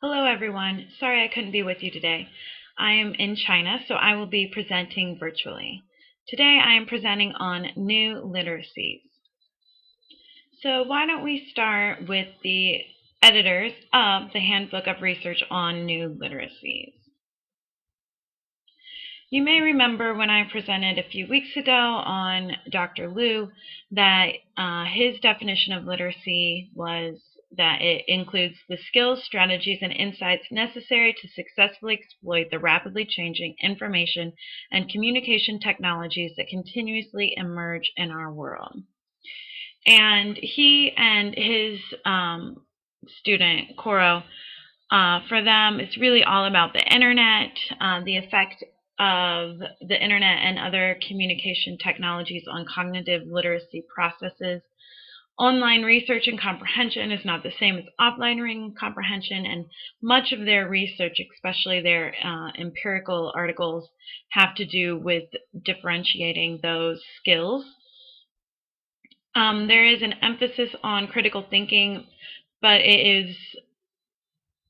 Hello everyone. Sorry I couldn't be with you today. I am in China, so I will be presenting virtually. Today I am presenting on new literacies. So why don't we start with the editors of the Handbook of Research on New Literacies. You may remember when I presented a few weeks ago on Dr. Liu that his definition of literacy was that it includes the skills, strategies, and insights necessary to successfully exploit the rapidly changing information and communication technologies that continuously emerge in our world. And he and his student, Koro, for them, it's really all about the internet, the effect of the internet and other communication technologies on cognitive literacy processes. Online research and comprehension is not the same as offline comprehension, and much of their research, especially their empirical articles, have to do with differentiating those skills. There is an emphasis on critical thinking, but it is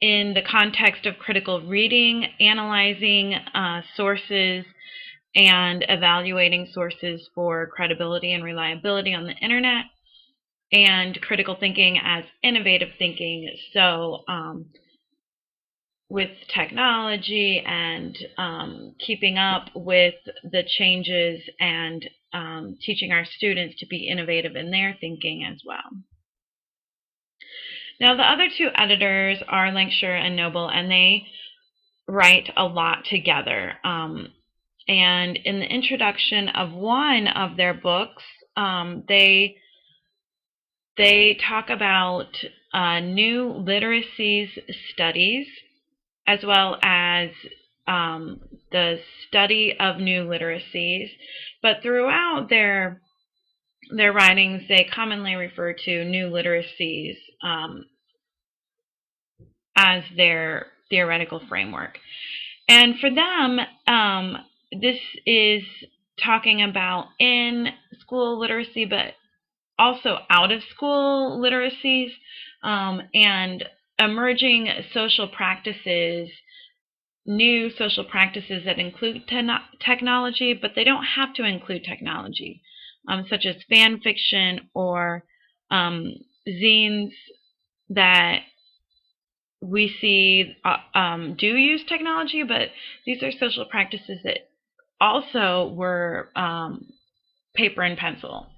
in the context of critical reading, analyzing sources, and evaluating sources for credibility and reliability on the internet, and critical thinking as innovative thinking. So with technology and keeping up with the changes and teaching our students to be innovative in their thinking as well. Now, the other two editors are Lancashire and Noble, and they write a lot together. And in the introduction of one of their books, they talk about new literacies studies, as well as the study of new literacies. But throughout their writings, they commonly refer to new literacies as their theoretical framework. And for them, this is talking about in-school literacy, but also out-of-school literacies, and emerging social practices, new social practices that include technology, but they don't have to include technology, such as fan fiction or zines that we see do use technology, but these are social practices that also were paper and pencil.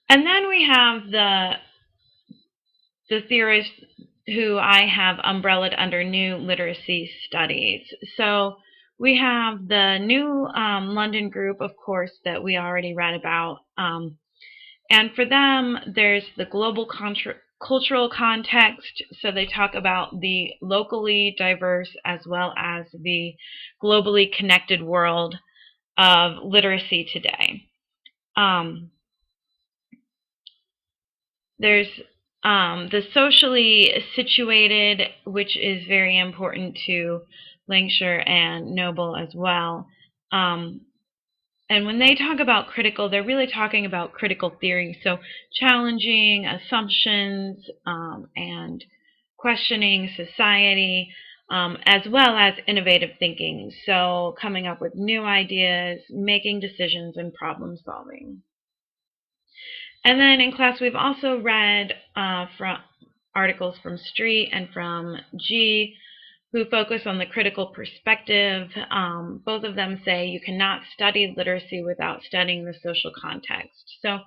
And then we have the theorists who I have umbrellaed under new literacy studies. So we have the new London group, of course, that we already read about. And for them, there's the global cultural context. So they talk about the locally diverse as well as the globally connected world of literacy today. There's the socially situated, which is very important to Lancashire and Noble as well. And when they talk about critical, they're really talking about critical theory. So challenging assumptions and questioning society, as well as innovative thinking. So coming up with new ideas, making decisions, and problem solving. And then in class, we've also read from articles from Street and from G, who focus on the critical perspective. Both of them say you cannot study literacy without studying the social context. So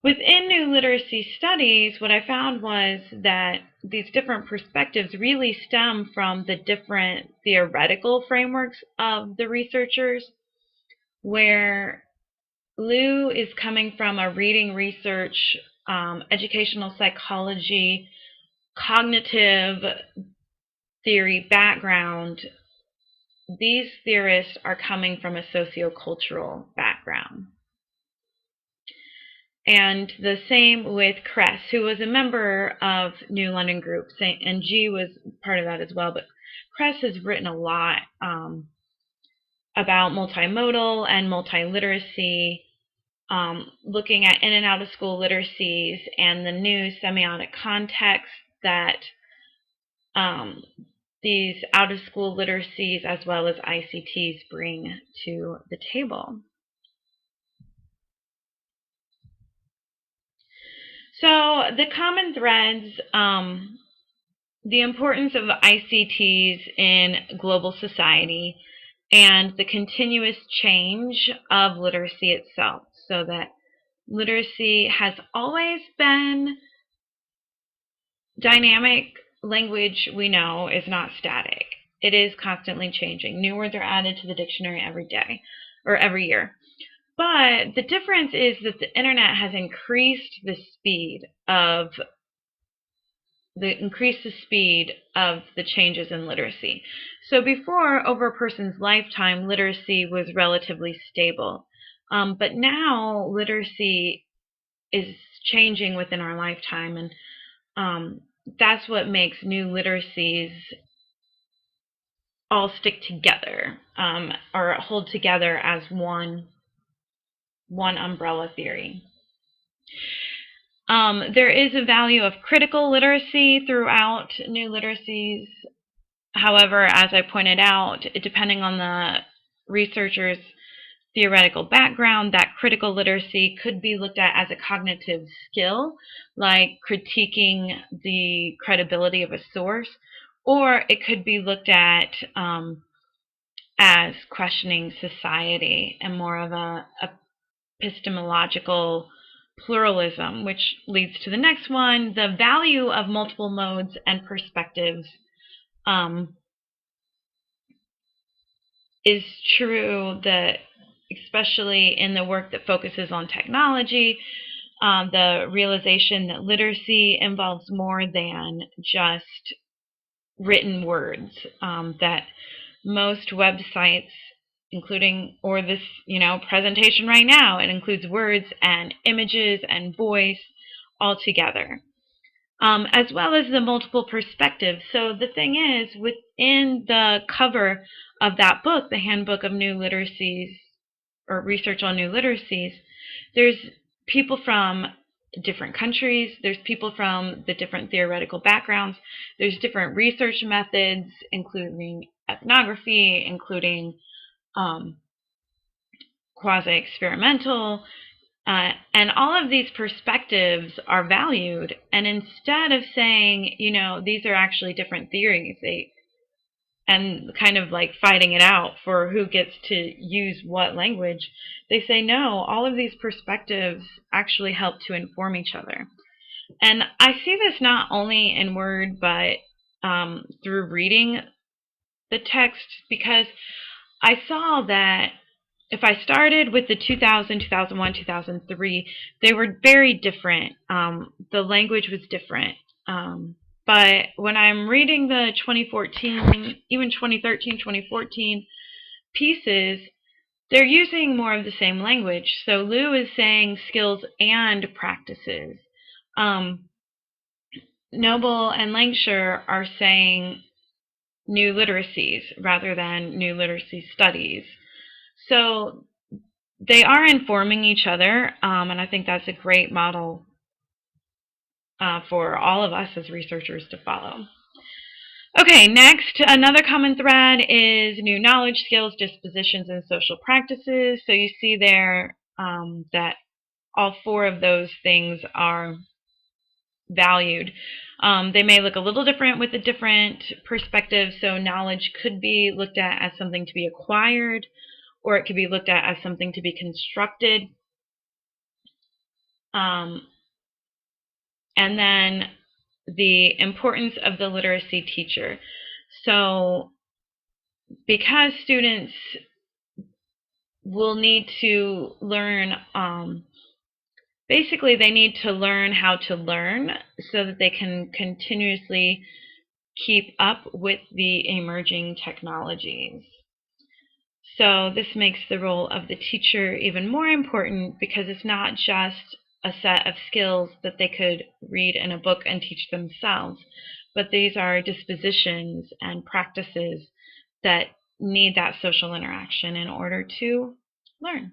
within new literacy studies, what I found was that these different perspectives really stem from the different theoretical frameworks of the researchers, where Liu is coming from a reading research, educational psychology, cognitive theory background. These theorists are coming from a sociocultural background. And the same with Kress, who was a member of New London Group, and G was part of that as well. But Kress has written a lot about multimodal and multiliteracy, looking at in and out of school literacies and the new semiotic context that um, these out of school literacies as well as ICTs bring to the table. So the common threads, the importance of ICTs in global society, and the continuous change of literacy itself, so that literacy has always been dynamic. Language, we know, is not static. It is constantly changing. New words are added to the dictionary every day or every year. But the difference is that the internet has increased the speed of the changes in literacy. So before, over a person's lifetime, literacy was relatively stable. But now literacy is changing within our lifetime, and that's what makes new literacies all stick together, or hold together as one umbrella theory. There is a value of critical literacy throughout new literacies. However, as I pointed out, depending on the researcher's theoretical background, that critical literacy could be looked at as a cognitive skill, like critiquing the credibility of a source, or it could be looked at as questioning society and more of a epistemological pluralism, which leads to the next one, the value of multiple modes and perspectives. Is true that, especially in the work that focuses on technology, the realization that literacy involves more than just written words, that most websites, including, or this, presentation right now, it includes words and images and voice all together. As well as the multiple perspectives. So the thing is, within the cover of that book, the Handbook of New Literacies, or Research on New Literacies, there's people from different countries, there's people from the different theoretical backgrounds, there's different research methods, including ethnography, including quasi-experimental, and all of these perspectives are valued. And instead of saying, these are actually different theories, and kind of like fighting it out for who gets to use what language, they say, no, all of these perspectives actually help to inform each other. And I see this not only in Word, but through reading the text, because I saw that if I started with the 2000, 2001, 2003, they were very different. The language was different. But when I'm reading the 2014, even 2013, 2014 pieces, they're using more of the same language. So Lou is saying skills and practices. Noble and Langsher are saying new literacies rather than new literacy studies. So they are informing each other, and I think that's a great model for all of us as researchers to follow. Okay, next, another common thread is new knowledge, skills, dispositions, and social practices. So you see there that all four of those things are valued. They may look a little different with a different perspective. So knowledge could be looked at as something to be acquired, or it could be looked at as something to be constructed. And then the importance of the literacy teacher. So because students will need to learn, basically they need to learn how to learn so that they can continuously keep up with the emerging technologies. So this makes the role of the teacher even more important, because it's not just a set of skills that they could read in a book and teach themselves, but these are dispositions and practices that need that social interaction in order to learn.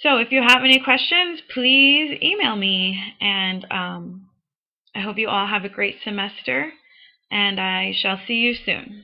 So if you have any questions, please email me. And I hope you all have a great semester, and I shall see you soon.